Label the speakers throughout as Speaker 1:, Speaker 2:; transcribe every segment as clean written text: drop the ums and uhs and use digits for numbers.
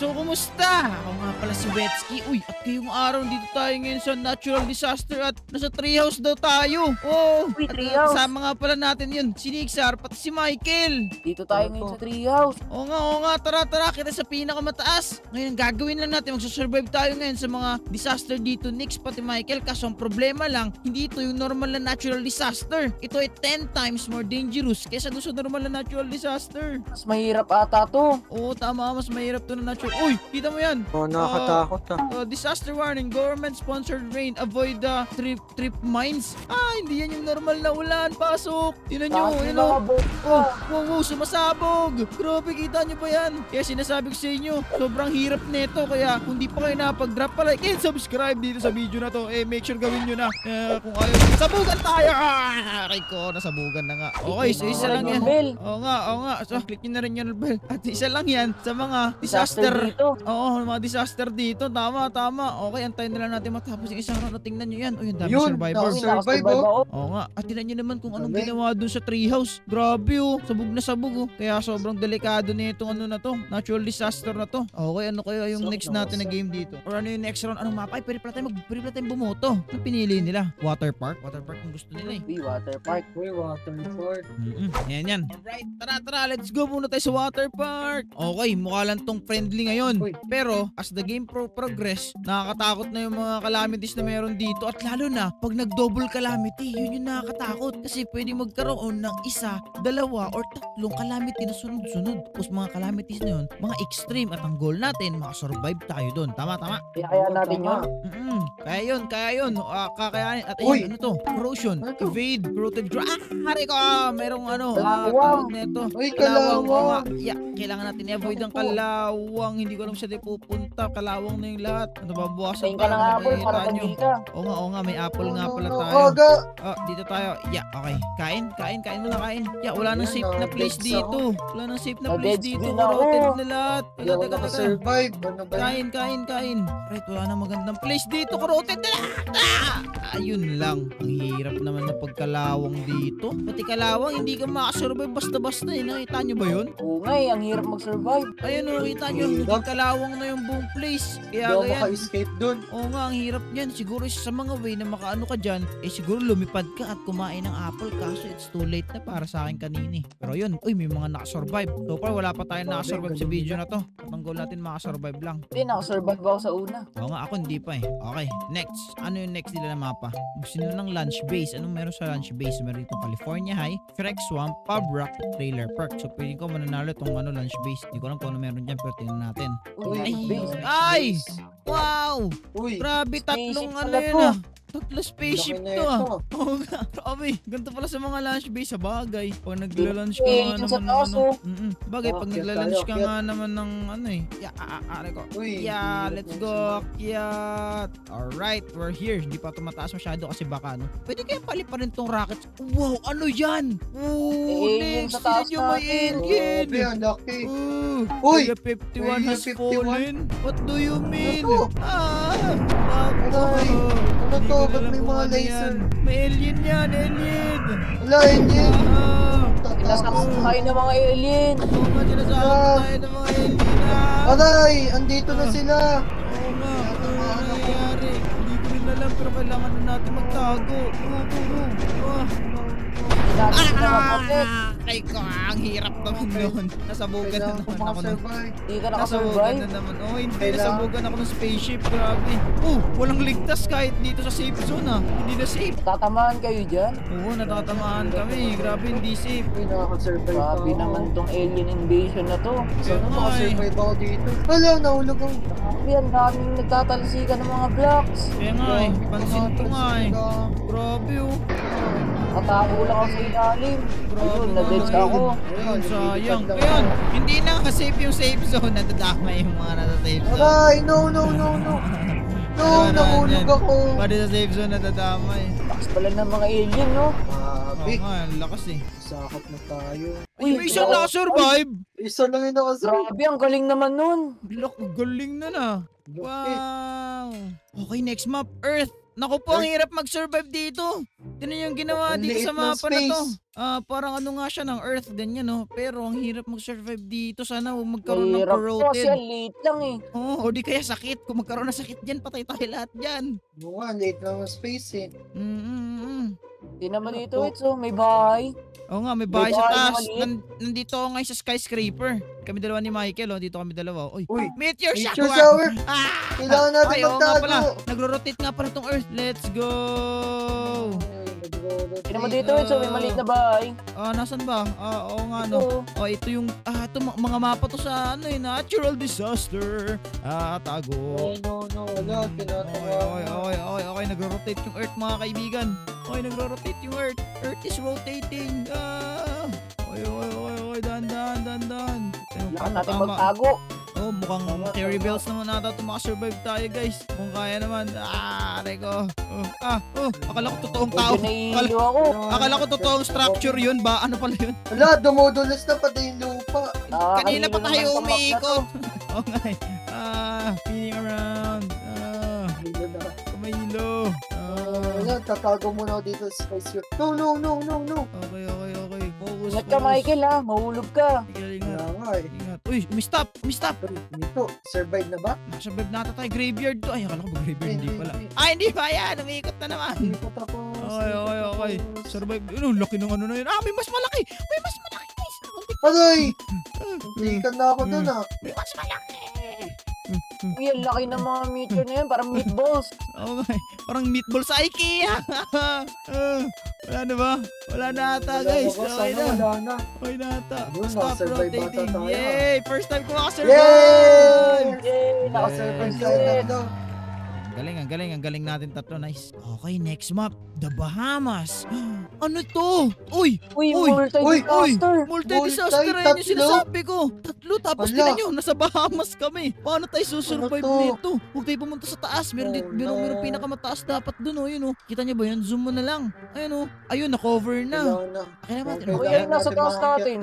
Speaker 1: So, kumusta? Ako nga pala si Wetsky. Uy, at ngayong araw dito tayo ngayon sa natural disaster at nasa treehouse daw tayo. Oh,
Speaker 2: Uy,
Speaker 1: at
Speaker 2: treehouse.
Speaker 1: kasama nga pala natin yun, si Nixar, pati si Michael.
Speaker 2: Dito tayo ngayon sa treehouse.
Speaker 1: Oo nga, tara, kita sa pinakamataas. Ngayon, ang gagawin lang natin, magsasurvive tayo ngayon sa mga disaster dito, Nix, pati Michael. Kaso ang problema lang, hindi ito yung normal na natural disaster. Ito ay 10 times more dangerous kaysa doon sa normal na natural disaster.
Speaker 2: Mas mahirap ata to.
Speaker 1: Oo, tama, mas mahirap to na natural. Uy, kita mo yan.
Speaker 3: Oh, nakakatakot
Speaker 1: Disaster warning, government-sponsored rain, avoid the trip mines. Hindi yan yung normal na ulan. Pasok. Tingnan nyo,
Speaker 2: Bakit
Speaker 1: yun o.
Speaker 2: mga boat ka?
Speaker 1: Wow, sumasabog. Grabe, kita nyo ba yan? Kaya sinasabi ko sa inyo, sobrang hirap nito. Kaya kung di pa kayo nakapag-drop pa like and subscribe dito sa video na to, make sure gawin nyo na. Kung ayaw, sabugan tayo. Aray ko, nasabugan na nga. Okay, so isa lang yan. Oo nga. So, click nyo na rin yung bell. At isa lang yan sa mga disaster.
Speaker 2: dito.
Speaker 1: Oo, mga disaster dito. Tama. Okay, antayin na lang natin matapos yung isang round. Tingnan nyo yan. Yung dami
Speaker 3: Yun,
Speaker 1: survivor.
Speaker 3: nakasurvive oh.
Speaker 1: Oo nga. At tingnan nyo naman kung anong ginawa dun sa treehouse. Grabe oh. Sabog na sabog oh. Kaya sobrang delikado na itong ano na to. Natural disaster na to. Okay, ano kaya yung next natin na game dito? Or ano yung next round? Anong mapa? Ay, pwede pala tayong bumoto. Ano pinili nila? Water park? Water park kung gusto nila eh.
Speaker 2: Water park.
Speaker 3: Uy, water park.
Speaker 1: Yan. Alright, tara. Let's go muna tayo sa water park. Okay, mukha lang tong friendly ngayon.
Speaker 3: Uy.
Speaker 1: Pero, as the game progress, nakakatakot na yung mga calamities na meron dito. At lalo na, pag nag-double calamity, yun yung nakakatakot. Kasi pwede magkaroon ng isa, dalawa, or tatlong calamity na sunod-sunod. Tapos mga calamities na yun, mga extreme. At ang goal natin, makasurvive tayo doon. Tama.
Speaker 2: Kaya natin yun.
Speaker 1: Kaya yun. Kakayanin. At
Speaker 3: Uy.
Speaker 1: ayun, ano to? Corrosion.
Speaker 3: Ano to?
Speaker 1: Evade. Corroded ground. Hari ko! Merong ano.
Speaker 2: Kalawang.
Speaker 1: Tawag nito.
Speaker 3: Uy,
Speaker 1: Oo nga.
Speaker 3: kalawang.
Speaker 1: Kailangan natin i-avoid ang kalawang. Hindi ko alam siya di pupunta. Kalawang na yung lahat. Nababawasan
Speaker 2: Tingin ka ng apple para
Speaker 1: makikita nyo.
Speaker 2: tanggi ka.
Speaker 1: Oo nga. May apple nga pala tayo.
Speaker 3: Aga.
Speaker 1: Dito tayo. Okay. Kain muna, kain. Wala nang safe na place
Speaker 3: Deads
Speaker 1: dito. Wala nang safe na
Speaker 2: Oh,
Speaker 1: place
Speaker 2: deads
Speaker 1: dito.
Speaker 2: din ako.
Speaker 1: Corroded na lahat.
Speaker 3: Hindi ako
Speaker 1: Teka.
Speaker 3: nakasurvive. Ano ba yun?
Speaker 1: Kain. Right, wala nang magandang place dito. Corroded na lahat. Ayun lang. Ang hirap naman na pagkalawang dito. Pati kalawang, hindi ka makasurvive basta-basta eh. Nakita nyo ba yun?
Speaker 2: Oo nga ang hirap mag-survive.
Speaker 1: Ayun o, kita nyo. Naging kalawang na yung buong place.
Speaker 3: Hindi
Speaker 1: Kaya
Speaker 3: ako
Speaker 1: ganyan.
Speaker 3: maka-escape dun.
Speaker 1: Oo nga, ang hirap niyan. Siguro isa sa mga way na makaano ka dyan, siguro lumipad ka at kumain ng apple. Kaso it's too late na para sa akin kanini. Pero yun, may mga nakasurvive. So far, wala pa tayong nakasurvive sa video na to. At ang goal natin makasurvive lang.
Speaker 2: Hindi, nakasurvive ako sa una.
Speaker 1: Oo nga, ako hindi pa eh. Okay, next. Ano yung next nila na mapa? Gusto nila ng lunch base. Anong meron sa lunch base? Meron itong California High, Freck Swamp, Pub Rock, Trailer Park. So, pwede ko mananalo itong lunch base. Hindi ko alam kung ano meron dyan, pero tingnan natin. Ay! Wow!
Speaker 3: Uy,
Speaker 1: Grabe, tatlong
Speaker 2: Spaceship
Speaker 1: ano
Speaker 2: pala
Speaker 1: yun
Speaker 2: to.
Speaker 1: Tatlong spaceship
Speaker 3: laki na
Speaker 1: to
Speaker 3: ito.
Speaker 1: Oo nga. Grabe. Ganito pala sa mga lunch base sa bagay. Pag nagla-lunch ka
Speaker 2: Eh,
Speaker 1: nga
Speaker 2: yung sa
Speaker 1: naman
Speaker 2: taas, oh.
Speaker 1: Bagay, pag
Speaker 3: Akyat
Speaker 1: nagla-lunch
Speaker 3: tayo,
Speaker 1: ka
Speaker 3: akyat.
Speaker 1: nga naman ng ano eh. Are ko.
Speaker 3: Uy,
Speaker 1: Let's go. Akyat. Alright, we're here. Hindi pa tumataas masyado kasi baka ano. Pwede kayang paliparin tong rockets. Wow, ano yan?
Speaker 2: Yung
Speaker 1: Next.
Speaker 2: sa taas
Speaker 1: Yun yung may alien.
Speaker 3: grabe, ang laki.
Speaker 1: Uy!
Speaker 3: Uy!
Speaker 1: 51
Speaker 3: Area
Speaker 1: has
Speaker 3: 51?
Speaker 1: fallen? What do you mean?
Speaker 3: Ano to? Aray! Ano to? Ba't may mga laser?
Speaker 1: May alien yan, alien!
Speaker 3: Wala, alien.
Speaker 2: Nasakot tayo ng mga alien.
Speaker 1: Oo nga, sinasakot tayo ng mga alien.
Speaker 3: Aray! Andito na sila.
Speaker 1: Oo nga, ano nangyayari? Hindi ko rin alam pero kailangan na natin magtago.
Speaker 2: Natin na mapapit.
Speaker 1: Ay ko, ang hirap naman nun. Nasabugan na
Speaker 3: Kailangan ko
Speaker 1: naman ako nun.
Speaker 3: makasurvive.
Speaker 2: Hindi ka
Speaker 1: Nasabugan
Speaker 2: nakasurvive.
Speaker 1: na naman. Hindi.
Speaker 3: Kailangan-
Speaker 1: Nasabugan ako ng spaceship. Grabe. Walang ligtas kahit dito sa safe zone Hindi na safe.
Speaker 2: Tatamaan kayo dyan.
Speaker 1: Oo, natatamaan kami. Grabe, hindi safe.
Speaker 3: Uy, nakakasurvive
Speaker 2: Grabe
Speaker 3: ako.
Speaker 2: naman tong alien invasion na to.
Speaker 3: Sana
Speaker 1: Kaya nga
Speaker 3: makasurvive ako dito. Wala, nahulog ako.
Speaker 2: Grabe, ang daming nagtatalsikan ng mga blocks.
Speaker 1: Kaya nga pansin ko nga Grabe
Speaker 2: Nakatago lang ako sa ilalim. Ayun, na-dead
Speaker 1: nga.
Speaker 2: ako.
Speaker 1: Ayun, sayang. Ayun, hindi na safe yung safe zone. Nadadamay yung mga nasa safe zone.
Speaker 3: Aray, no. No,
Speaker 1: Ayun,
Speaker 3: nahulog
Speaker 1: yan.
Speaker 3: ako.
Speaker 1: Pati sa safe zone nadadamay.
Speaker 2: Lakas pala ng mga alien, no?
Speaker 3: Grabe.
Speaker 1: Oo nga, ang lakas eh.
Speaker 3: Sakot na tayo.
Speaker 1: Ay, may isang nakasurvive.
Speaker 3: Isa lang yung nakasurvive.
Speaker 2: Grabe, ang galing naman nun.
Speaker 1: Galing na na.
Speaker 3: Laki.
Speaker 1: Wow. Okay, next map, Earth. Naku po, ang hirap mag-survive dito. Tinan yung ginawa
Speaker 3: Ang
Speaker 1: dito
Speaker 3: liit
Speaker 1: sa
Speaker 3: ng
Speaker 1: mapa na to.
Speaker 3: space.
Speaker 1: Parang ano nga siya ng Earth, ganyan no. Pero ang hirap mag-survive dito. Sana huwag magkaroon ng
Speaker 2: Mahirap to kasi
Speaker 1: corroded.
Speaker 2: ang liit lang eh.
Speaker 1: Oo, o di kaya sakit. Kung magkaroon ng sakit dyan, patay tayo lahat dyan.
Speaker 3: Oo nga, late lang ang space eh.
Speaker 2: Di naman dito, Itso. May bahay.
Speaker 1: Oo nga, may bahay sa
Speaker 2: bahay na
Speaker 1: taas.
Speaker 2: maliit.
Speaker 1: Nandito ako ngayon sa skyscraper. Kami dalawa ni Michael, dito kami dalawa. Uy,
Speaker 3: Uy,
Speaker 1: meteor
Speaker 3: nature
Speaker 1: shower!
Speaker 3: shower!
Speaker 1: Ah!
Speaker 3: Kailangan natin
Speaker 1: Ay, oo nga pala.
Speaker 3: magtago!
Speaker 1: Nagro-rotate nga pala tong Earth. Let's go!
Speaker 2: Di naman dito, Itso. May maliit na bahay.
Speaker 1: Nasan ba? Oo nga no.
Speaker 2: Ito.
Speaker 1: Ito yung, ito mga mapa to sa ano natural disaster. Tago.
Speaker 3: No, wala,
Speaker 1: Okay, nagro-rotate yung Earth mga kaibigan. Okay, nagro-rotate yung Earth. Earth is rotating. Okay, dahan.
Speaker 2: Lahat natin magtago.
Speaker 1: Mukhang Terry Bells naman nata ito makasurvive tayo guys. Kung kaya naman. Aray ko. Akala ko totoong tao.
Speaker 2: Medyo nahihilo ako.
Speaker 1: Akala ko totoong structure yun ba? Ano pala yun?
Speaker 3: Wala, dumudulas na pati yung lupa.
Speaker 1: Kanina pa tayo
Speaker 2: naman sa map na to.
Speaker 1: umiikot. Okay. Spinning around. Kumahilo.
Speaker 3: Wala, tatago muna ako dito sa space. No.
Speaker 1: Okay. Focus.
Speaker 2: Ingat ka, Michael ha. Mahulog ka.
Speaker 3: Kaya nga eh.
Speaker 1: Ingat. Uy, umistop.
Speaker 3: Dito, survive na ba?
Speaker 1: Nakasurvive nata tayo. Graveyard to. Ay, akala ko ba graveyard? Hindi pala.
Speaker 3: Hindi.
Speaker 1: Hindi ba yan? Umiikot na naman.
Speaker 3: Hindi ko tapos.
Speaker 1: Okay. Survive. Laki ng ano na yun. May mas malaki. Guys.
Speaker 3: Aray! Tingkan na ako dun ah.
Speaker 1: May mas malaki.
Speaker 2: Uy, ang laki ng mga meteor na yan. Parang meatballs.
Speaker 1: Okay. Parang meatball sa IKEA. Wala na ba? Wala na ata guys. Okay na.
Speaker 3: Wala na.
Speaker 1: Okay na ata.
Speaker 3: Yun,
Speaker 1: Stop
Speaker 3: nakasurvive
Speaker 1: rotating.
Speaker 3: ata tayo.
Speaker 1: Yay! First time ko
Speaker 3: Yay!
Speaker 1: makasurvive!
Speaker 2: Yay!
Speaker 3: Nakasurvive
Speaker 1: Yes.
Speaker 3: tayo tatlo.
Speaker 1: Ang galing natin tatlo. Nice. Okay, next map. The Bahamas. Ano to? Uy!
Speaker 2: Uy,
Speaker 1: Uy!
Speaker 2: multi-disaster.
Speaker 1: Multi-disaster
Speaker 3: Multi,
Speaker 1: ayun yung
Speaker 3: tatlo.
Speaker 1: sinasabi ko. Tatlo, tapos
Speaker 3: Wala.
Speaker 1: tinan nyo, nasa Bahamas kami. Paano tayo susurvive
Speaker 3: Ano to?
Speaker 1: dito? Huwag tayo pumunta sa taas. Meron
Speaker 3: no.
Speaker 1: pinakamataas dapat dun, yun, Kita nyo ba yun? Zoom mo na lang. Ayun, na-cover na.
Speaker 3: Wala na.
Speaker 1: Kaya naman,
Speaker 2: Uy, ayun, nasa taas natin.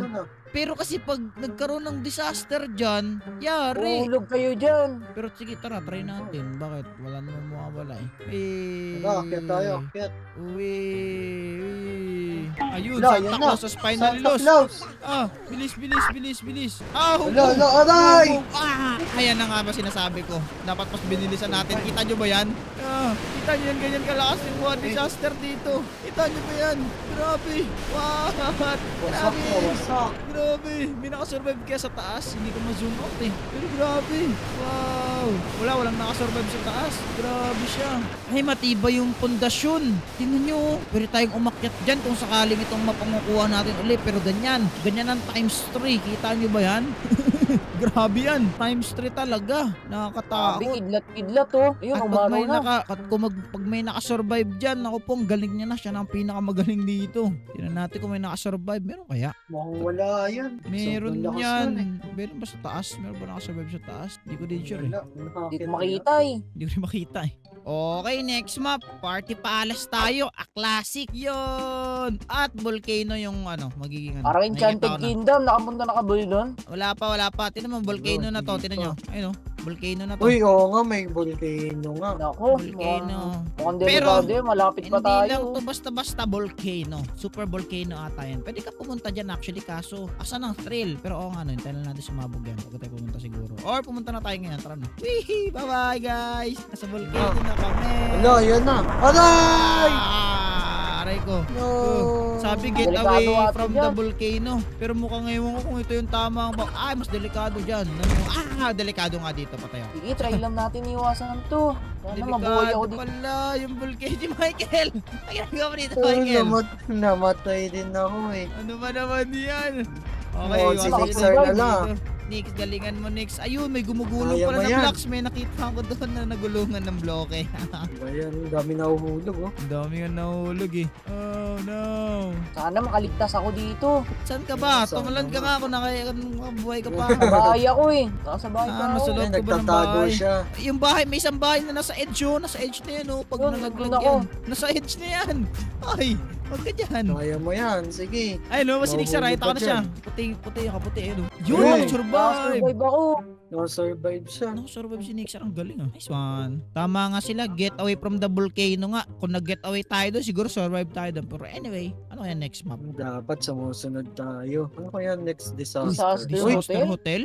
Speaker 1: pero kasi pag nagkaroon ng disaster dyan, yari.
Speaker 2: Mahulog kayo dyan.
Speaker 1: Pero sige, tara, try natin. Bakit? Wala naman mawawala
Speaker 3: Wala, akyat tayo. Akyat.
Speaker 1: Uwi. Ayun,
Speaker 3: Wala,
Speaker 1: Santa
Speaker 3: yan na.
Speaker 1: Claus sa spinal
Speaker 3: Santa
Speaker 1: loss.
Speaker 3: Claus.
Speaker 1: Bilis.
Speaker 3: Wala, aray!
Speaker 1: Ayan na nga ba sinasabi ko. Dapat mas binilisan natin. Kita nyo ba yan? Kita nyo yan, ganyan kalakas yung mga disaster dito. Kita nyo ba yan? Grabe. What?
Speaker 3: Wasak na, wasak.
Speaker 1: Grabe. May nakasurvive kaya sa taas. Hindi ko ma-zoom out eh. Pero grabe. Wow. Walang nakasurvive sa taas. Grabe siya. Ay, matibay yung pundasyon. Tingnan nyo. Pwede tayong umakyat dyan kung sakaling itong mapangukuha natin ulit. Pero ganyan. Ganyan ang times 3. Kita nyo ba yan? Grabe yan. Times 3 talaga.
Speaker 2: Sabi,
Speaker 1: Nakakatakot.
Speaker 2: kidlat oh. Ayun,
Speaker 1: At
Speaker 2: umaraw na.
Speaker 1: pag may nakasurvive dyan, ako po, ang galing niya na. Siya na ang pinakamagaling dito. Tingnan natin kung may nakasurvive. Meron kaya?
Speaker 3: Mukhang wala yan.
Speaker 1: Meron
Speaker 3: Sobrang lakas
Speaker 1: yan.
Speaker 3: nun eh.
Speaker 1: Meron ba sa taas? Meron ba nakasurvive sa taas? Hindi ko din sure eh.
Speaker 3: Wala.
Speaker 2: Hindi ko makita eh.
Speaker 1: Hindi ko rin makita eh. Okay, next map. Party Palace tayo. A classic yun. At volcano yung magiging
Speaker 2: Parang
Speaker 1: Nakikita
Speaker 2: Enchanted
Speaker 1: ko na.
Speaker 2: Kingdom. Nakapunta na kabuloy doon.
Speaker 1: Wala pa. Tinan mo, volcano na to. Tinan nyo. Ayun volcano na to.
Speaker 3: Uy, oo nga, may volcano nga.
Speaker 2: Nako.
Speaker 1: Volcano.
Speaker 2: Mukhang
Speaker 1: Pero,
Speaker 2: delikado yun. Malapit pa
Speaker 1: Hindi lang
Speaker 2: tayo.
Speaker 1: to basta-basta volcano. Super volcano ata yan. Pwede ka pumunta dyan actually kaso asa ng thrill. Pero oo nga tayo na natin sumabog yan. Pag tayo pumunta siguro. Or pumunta na tayo ngayon. Tara na. Wee! Bye-bye guys! Nasa volcano na kami.
Speaker 3: Wala, yan na. Aray!
Speaker 1: Aray ko.
Speaker 3: No.
Speaker 1: Sabi get
Speaker 2: Delikado
Speaker 1: away
Speaker 2: ata
Speaker 1: from
Speaker 2: dyan.
Speaker 1: the volcano. Pero mukhang ngayon ko kung ito yung tamang mas delikado dyan. Delikado nga dito pa tayo.
Speaker 2: Sige, try lang natin iwasan to. Sana mabuhay ako
Speaker 1: Delikado
Speaker 2: dito.
Speaker 1: pala yung volcano. Michael! Ang ginagawa mo dito, Michael?
Speaker 3: Namatay din ako eh.
Speaker 1: Ano ba naman yan? Okay,
Speaker 3: Oo,
Speaker 1: iwasan
Speaker 3: si
Speaker 1: natin
Speaker 3: Nixer
Speaker 1: dito.
Speaker 3: na lang.
Speaker 1: Nix, galingan mo, Nix. Ayun, may gumugulong
Speaker 3: Kaya
Speaker 1: pala
Speaker 3: mo
Speaker 1: na
Speaker 3: yan.
Speaker 1: blocks. May nakita ko doon na nagulungan ng bloke.
Speaker 3: Ayan, dami na uhulog oh.
Speaker 1: Ang dami nga nahulog eh. Oh no.
Speaker 2: Sana makaligtas ako dito.
Speaker 1: Saan ka ba?
Speaker 3: Saan
Speaker 1: Tumalan ka
Speaker 3: ka
Speaker 1: nga kung buhay ka pa.
Speaker 2: Sa bahay ako eh. Sa bahay pa
Speaker 1: Ano,
Speaker 2: ako.
Speaker 1: sa loob
Speaker 3: Ay,
Speaker 1: ko ba ng
Speaker 3: nagtatago
Speaker 1: bahay?
Speaker 3: siya.
Speaker 1: Yung bahay, may isang bahay na nasa edge Nasa edge na yan Pag
Speaker 2: Yun,
Speaker 1: nalaglag
Speaker 2: nandun
Speaker 1: yan. Nasa edge na yan. Ay, wag ka dyan.
Speaker 3: Kaya mo yan, sige.
Speaker 1: Ay no, mas Nix,
Speaker 3: Mahulog
Speaker 1: right ako
Speaker 3: ka
Speaker 1: na siya.
Speaker 3: dyan.
Speaker 1: Puti, kaputi. Yun,
Speaker 3: Hey.
Speaker 1: survive.
Speaker 2: Survive ako.
Speaker 3: Nakasurvive siya.
Speaker 1: Nakasurvive si Nixer. Ang galing ah. Nice one. Tama nga sila. Get away from the volcano nga. Kung nag-get away tayo doon, siguro survive tayo doon. Pero anyway, ano kaya next map?
Speaker 3: Dapat sumusunod tayo. Ano kaya next
Speaker 2: Disaster
Speaker 3: disaster?
Speaker 2: Uy,
Speaker 1: Disaster Hotel?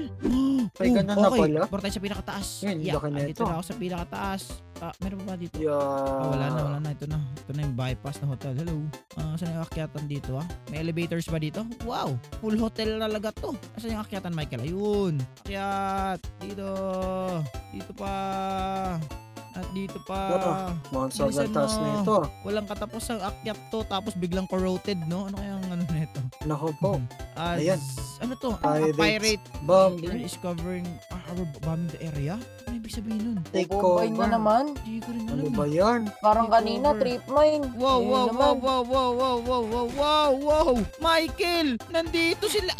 Speaker 3: May ganun na pala?
Speaker 1: Baro tayo sa pinakataas.
Speaker 3: Yun,
Speaker 1: Yeah,
Speaker 3: laki na
Speaker 1: andito
Speaker 3: ito.
Speaker 1: na ako sa pinakataas. Meron pa ba dito?
Speaker 3: Yeah.
Speaker 1: Wala na. Ito na. Ito na yung bypass na hotel. Hello. Saan yung akyatan dito ah? May elevators ba dito? Wow! Full hotel talaga to. Saan yung akyatan, Michael? Ayun. Akyat. Dito. Dito pa. At dito pa.
Speaker 3: Mga sobrang
Speaker 1: Bilisan
Speaker 3: taas
Speaker 1: mo.
Speaker 3: na ito.
Speaker 1: Walang katapos ang akyat to. Tapos biglang corroded, no? Ano kayang ano na ito?
Speaker 3: Nako po.
Speaker 1: Ayan. Ano to?
Speaker 3: Pirates.
Speaker 1: Pirate.
Speaker 3: Bomb.
Speaker 1: Is covering our bombing the area? Ano ibig sabihin nun?
Speaker 3: Take
Speaker 2: Bubay na
Speaker 3: over.
Speaker 2: naman.
Speaker 1: Hindi ko rin alam.
Speaker 3: Ano ba yan?
Speaker 2: Parang
Speaker 1: Take
Speaker 2: kanina,
Speaker 1: over.
Speaker 2: trip mine.
Speaker 1: Wow,
Speaker 2: Ngayon
Speaker 1: wow,
Speaker 2: naman.
Speaker 1: wow. Michael! Nandito sila.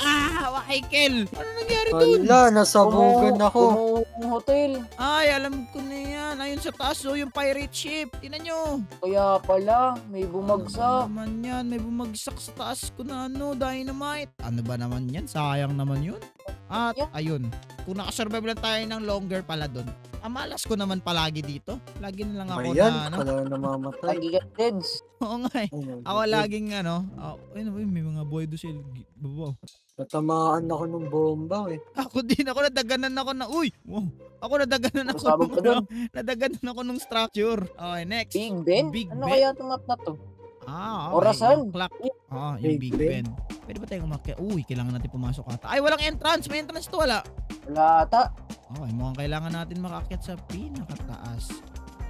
Speaker 1: Michael! Ano nangyari dun?
Speaker 3: Hala, nasabugan ako.
Speaker 2: Kumuhong hotel.
Speaker 1: Ay, alam ko na yan. Ayun sa taas, oh, yung pirate ship. Tingnan nyo.
Speaker 2: Kaya pala, may
Speaker 1: Ano
Speaker 2: bumagsak.
Speaker 1: naman yan? May bumagsak sa taas ko na dynamite. Ano ba naman yan? Sayang naman yun. At,
Speaker 2: Yeah.
Speaker 1: ayun. Kung nakasurvive lang tayo ng longer pala dun. Amalas ko naman palagi dito. Lagi na lang ako
Speaker 3: Ayan,
Speaker 1: na, ano.
Speaker 3: pala namamatay.
Speaker 2: Pagigat deads.
Speaker 1: Oo nga eh.
Speaker 3: Ayun,
Speaker 1: Ako laging may mga boy doon sila. Babaw.
Speaker 3: natamaan ako ng bomba eh.
Speaker 1: Ako din, ako nadaganan ako na, wow. Ako nadaganan ako
Speaker 2: Masabog ka dun.
Speaker 1: nadaganan ako ng structure. Okay, next.
Speaker 2: Big Ben?
Speaker 1: Big
Speaker 2: Ano
Speaker 1: Ben?
Speaker 2: kaya itong map na to?
Speaker 1: Okay,
Speaker 2: Orasan.
Speaker 1: yung clock. Yung
Speaker 3: Big
Speaker 1: Big Ben. Pwede ba tayong umakyat? Kailangan natin pumasok ata. Ay, walang entrance. May entrance to, wala.
Speaker 2: Wala ata.
Speaker 1: Okay, mukhang kailangan natin makakyat sa pinakataas.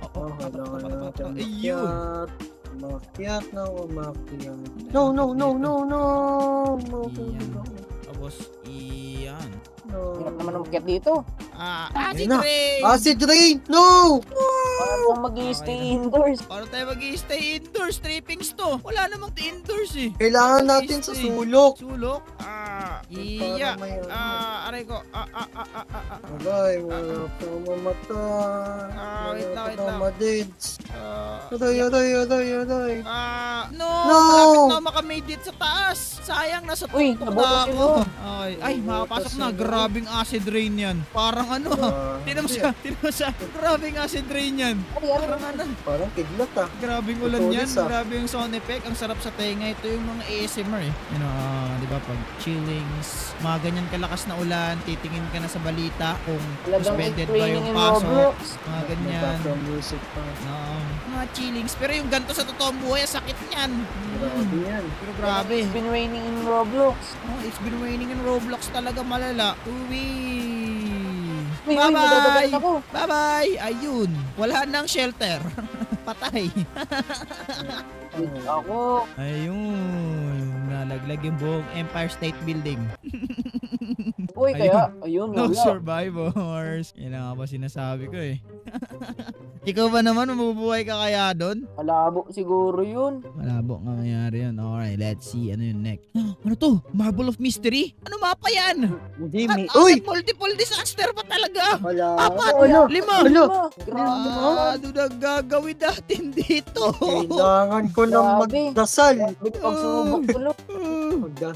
Speaker 3: Kailangan natin
Speaker 1: Ayun.
Speaker 3: umakyat na umakyat. No.
Speaker 1: Iyan. Tapos, iyan.
Speaker 2: Hirap naman umakyat dito.
Speaker 1: Acid
Speaker 3: na.
Speaker 1: rain!
Speaker 3: Acid rain! No!
Speaker 2: Paano mag-i-stay indoors?
Speaker 1: Paano tayo mag-i-stay indoors? Trippings to. Wala namang indoors eh.
Speaker 3: Kailangan natin sa sulok.
Speaker 1: Sulok? Iya.
Speaker 3: Para may ano.
Speaker 1: Aray ko.
Speaker 3: Aray, wala pa mamatay.
Speaker 1: Wait lang, wait
Speaker 3: Wala
Speaker 1: lang.
Speaker 3: pa madids. Aray.
Speaker 1: No!
Speaker 3: No!
Speaker 1: Malapit na makamade it sa taas. Sayang, nasa
Speaker 2: Uy,
Speaker 1: tuktok
Speaker 2: nabutas
Speaker 1: na ako.
Speaker 2: yun.
Speaker 1: Ay, makapasok na.
Speaker 3: Nabutas yun.
Speaker 1: Grabing acid rain yan. Parang ano. Tinan mo siya. Grabing acid rain yan. Parang ano.
Speaker 3: Parang kidlat ah.
Speaker 1: Grabing ulan yan.
Speaker 3: Tulis, ah.
Speaker 1: Grabe yung sound effect. Ang sarap sa tenga. Ito yung mga ASMR eh. Di ba? Pag chillings, mga ganyan kalakas na ulan, titingin ka na sa balita kung
Speaker 2: Talagang
Speaker 1: suspended ba
Speaker 2: training
Speaker 1: yung
Speaker 2: in
Speaker 1: pasok.
Speaker 2: Roblox.
Speaker 1: Mga ganyan.
Speaker 3: Background music pa.
Speaker 1: No, mga chillings. Pero yung ganito sa totoong buhay, sakit niyan.
Speaker 3: Grabe yan.
Speaker 1: Pero grabe.
Speaker 2: It's been raining in Roblox.
Speaker 1: It's been raining in Roblox talaga malala.
Speaker 2: Uy, madadagalan ako.
Speaker 1: Bye-bye! Ayun. Wala nang shelter. Patay.
Speaker 2: Ako.
Speaker 1: Ayun. Nalaglag yung buong Empire State Building.
Speaker 2: Uy, kaya, ayun,
Speaker 1: No
Speaker 2: wala.
Speaker 1: survivors. Yan ang nga ba sinasabi ko eh. Ikaw ba naman, mabubuhay ka kaya doon?
Speaker 2: Malabo siguro yun.
Speaker 1: Malabo nga mangyari yun. Alright, let's see. Ano yung next? Ano to? Marble of Mystery? Ano mapa yan?
Speaker 3: Hindi mi.
Speaker 1: Uy! Multiple disaster pa talaga!
Speaker 3: Wala.
Speaker 1: Apat!
Speaker 3: Wala.
Speaker 1: 5!
Speaker 3: Wala.
Speaker 2: Grabe.
Speaker 1: Ano na gagawin natin dito?
Speaker 3: Kailangan ko lang
Speaker 2: Grabe.
Speaker 3: magdasal.
Speaker 2: Big pagsubok tulo.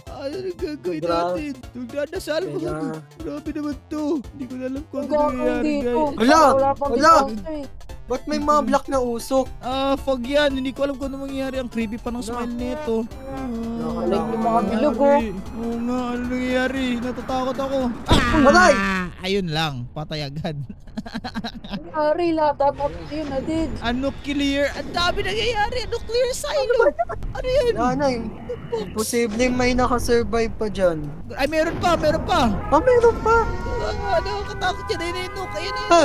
Speaker 1: Ano na gagawin
Speaker 3: Grabe.
Speaker 1: natin? Magdadasal mo.
Speaker 3: Kaya,
Speaker 1: Grabe naman to. Hindi ko na alam kung ano
Speaker 2: Gagawin
Speaker 1: nangyayari
Speaker 2: dito.
Speaker 1: guys.
Speaker 3: Wala.
Speaker 2: Wala pang
Speaker 3: Wala.
Speaker 2: disaster eh.
Speaker 3: ba't may mga black na usok?
Speaker 1: Fog yan. Hindi ko alam kung ano mangyayari. Ang creepy pa ng smile nito.
Speaker 2: Like yung mga bilog, oh.
Speaker 1: Oo nga, ano nangyayari? Natatakot ako.
Speaker 3: Patay!
Speaker 1: Ayun lang. Patay agad.
Speaker 2: Ari, lahat yun na did.
Speaker 1: Nuclear. Ang dami nangyayari. Nuclear silo. Ano yan?
Speaker 3: Nanay, posibleng may nakasurvive pa dyan.
Speaker 1: Ay, meron pa. Meron pa.
Speaker 3: Meron pa!
Speaker 1: Nakakatakot yan. Ayun na yun. Ayun na yun.
Speaker 3: Ha?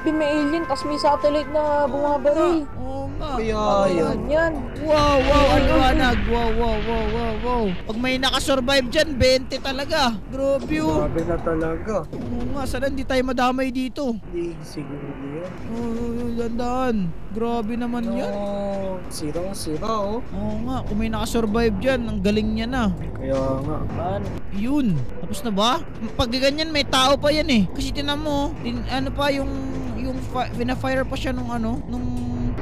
Speaker 2: May alien, tas may satellite na bumabari.
Speaker 1: Oo nga.
Speaker 3: Kaya
Speaker 2: Yan,
Speaker 3: yan.
Speaker 2: yan.
Speaker 1: Wow, aliwanag. Wow. Pag may nakasurvive dyan, 20 talaga. Grabe yun.
Speaker 3: Grabe na talaga.
Speaker 1: Oo nga, sana hindi tayo madamay dito.
Speaker 3: Hindi siguro yan.
Speaker 1: Dandaan. Grabe naman yan.
Speaker 3: Sirang-sira oh.
Speaker 1: Oo nga, kung may nakasurvive dyan, ang galing niya na.
Speaker 3: Kaya nga.
Speaker 2: Man,
Speaker 1: Yun. Tapos na ba? Pag ganyan, may tao pa yan eh. Kasi tinan mo, ano pa yung pina-fire pa siya nung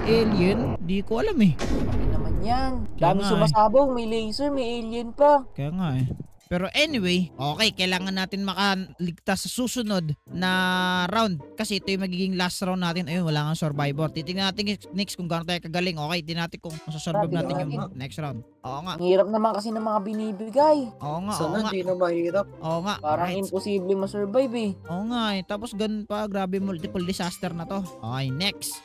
Speaker 1: alien. Di ko alam eh.
Speaker 2: hindi naman yan.
Speaker 1: Kaya
Speaker 2: Dami
Speaker 1: nga,
Speaker 2: sumasabog, may laser, may alien pa.
Speaker 1: Kaya nga eh. Pero anyway, okay, kailangan natin makaligtas sa susunod na round. Kasi ito yung magiging last round natin. Ayun, wala nga survivor. Titingnan natin next kung gaano tayo kagaling. Okay, tingnan natin kung masasurvive
Speaker 2: Grabe,
Speaker 1: natin yung
Speaker 2: grabe.
Speaker 1: next round. Oo nga.
Speaker 2: Ang hirap naman kasi ng mga binibigay.
Speaker 1: Oo nga, oo
Speaker 3: Sana
Speaker 1: nga.
Speaker 3: di na mahirap.
Speaker 1: Oo nga.
Speaker 2: Parang
Speaker 1: Alright.
Speaker 2: imposible ma-survive eh.
Speaker 1: Oo nga eh. Tapos ganun pa, grabe multiple disaster na to. Okay, next.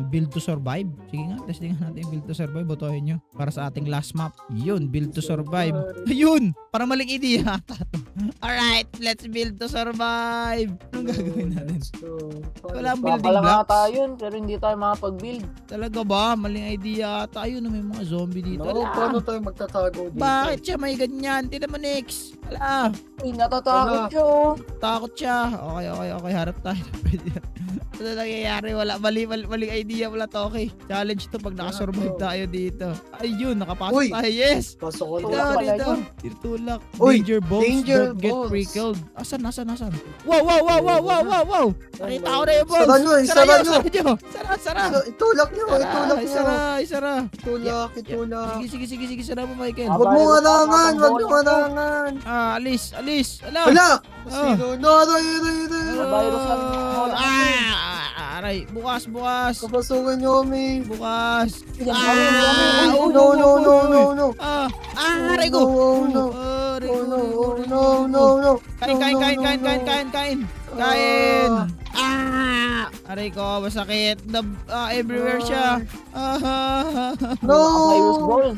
Speaker 1: Build to survive. Sige nga, testing natin yung build to survive. Botohin nyo. Para sa ating last map. Yun, build to survive. Ayun! Parang maling idea ata to. Alright, let's build to survive. Anong gagawin natin? Wala ang building
Speaker 2: Papala nga
Speaker 1: blocks.
Speaker 2: tayo yun, pero hindi tayo makapag-build.
Speaker 1: Talaga ba? Maling idea ata. Ayun, may mga zombie dito.
Speaker 3: No, paano tayo magtatago dito?
Speaker 1: Bakit siya may ganyan? Tignan mo, Nix. Wala.
Speaker 2: Ay, natatakot
Speaker 3: Wala.
Speaker 2: siya oh.
Speaker 1: Takot siya. Okay. Harap tayo. Pwede yan. Ano nangyayari? Wala. Maling idea. Wala to. Okay. Challenge to pag nakasurvive tayo dito. Ayun, nakapasok
Speaker 3: Uy!
Speaker 1: tayo. Yes!
Speaker 3: Pasok ko
Speaker 1: Dito,
Speaker 2: Tulak pala
Speaker 1: dito.
Speaker 2: yun.
Speaker 1: Dito tulak.
Speaker 3: Uy,
Speaker 1: Danger balls
Speaker 3: danger
Speaker 1: don't get
Speaker 3: balls.
Speaker 1: prickled. Asan? Wow. Nakita ko na yung balls.
Speaker 3: Sara nyo, isara nyo.
Speaker 1: Sara.
Speaker 3: Itulak nyo, itulak nyo.
Speaker 1: Isara.
Speaker 3: Itulak.
Speaker 1: Sige, sara mo, Michael.
Speaker 2: Ah,
Speaker 3: Huwag mo
Speaker 2: Virus,
Speaker 3: harangan,
Speaker 2: tatang
Speaker 3: huwag mo
Speaker 2: bola.
Speaker 3: harangan.
Speaker 1: Alis. Ala.
Speaker 3: Hala!
Speaker 1: Ah.
Speaker 3: Sino? No, aray.
Speaker 2: Virus lang.
Speaker 1: Aray. Bukas.
Speaker 3: Kapasukan nyo kami.
Speaker 1: Bukas.
Speaker 3: No.
Speaker 1: Aray ko.
Speaker 3: Oh, no.
Speaker 1: Aray
Speaker 3: Oh,
Speaker 1: ko.
Speaker 3: no.
Speaker 1: Kain. Aray ko, masakit. Everywhere siya.
Speaker 3: No!
Speaker 2: Virus ball.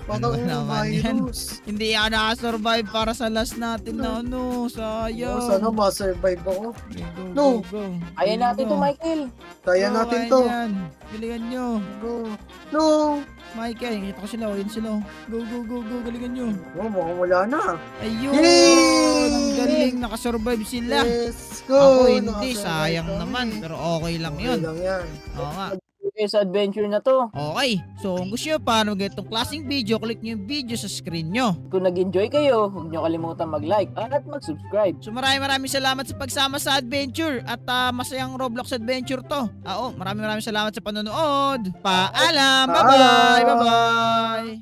Speaker 3: Parang
Speaker 1: Ano naman yan?
Speaker 3: virus.
Speaker 1: Hindi ako nakasurvive para sa last natin na sayang.
Speaker 3: Sana ma-survive ako.
Speaker 1: Go.
Speaker 2: Kaya natin to, Michael.
Speaker 3: Kaya natin to.
Speaker 1: Galingan nyo.
Speaker 3: Go. No!
Speaker 1: Michael, kita ko sila. Yun sila. Go. Galingan nyo.
Speaker 3: Oh, mukhang wala na.
Speaker 1: Ayun.
Speaker 3: Yay!
Speaker 1: Ang galing. Nakasurvive sila.
Speaker 3: Let's go!
Speaker 1: Ako hindi.
Speaker 3: Nakasurvive
Speaker 1: Sayang
Speaker 3: kami.
Speaker 1: naman. Pero okay lang
Speaker 3: Okay
Speaker 1: yun.
Speaker 3: lang yan.
Speaker 1: Oo nga.
Speaker 2: Sa adventure na to.
Speaker 1: Okay. So, kung gusto nyo paano ganitong klaseng video, click nyo yung video sa screen nyo.
Speaker 2: Kung nag-enjoy kayo, huwag nyo kalimutan mag-like at mag-subscribe.
Speaker 1: So maraming salamat sa pagsama sa adventure at masayang Roblox adventure to. Maraming salamat sa panonood. Paalam. Bye-bye.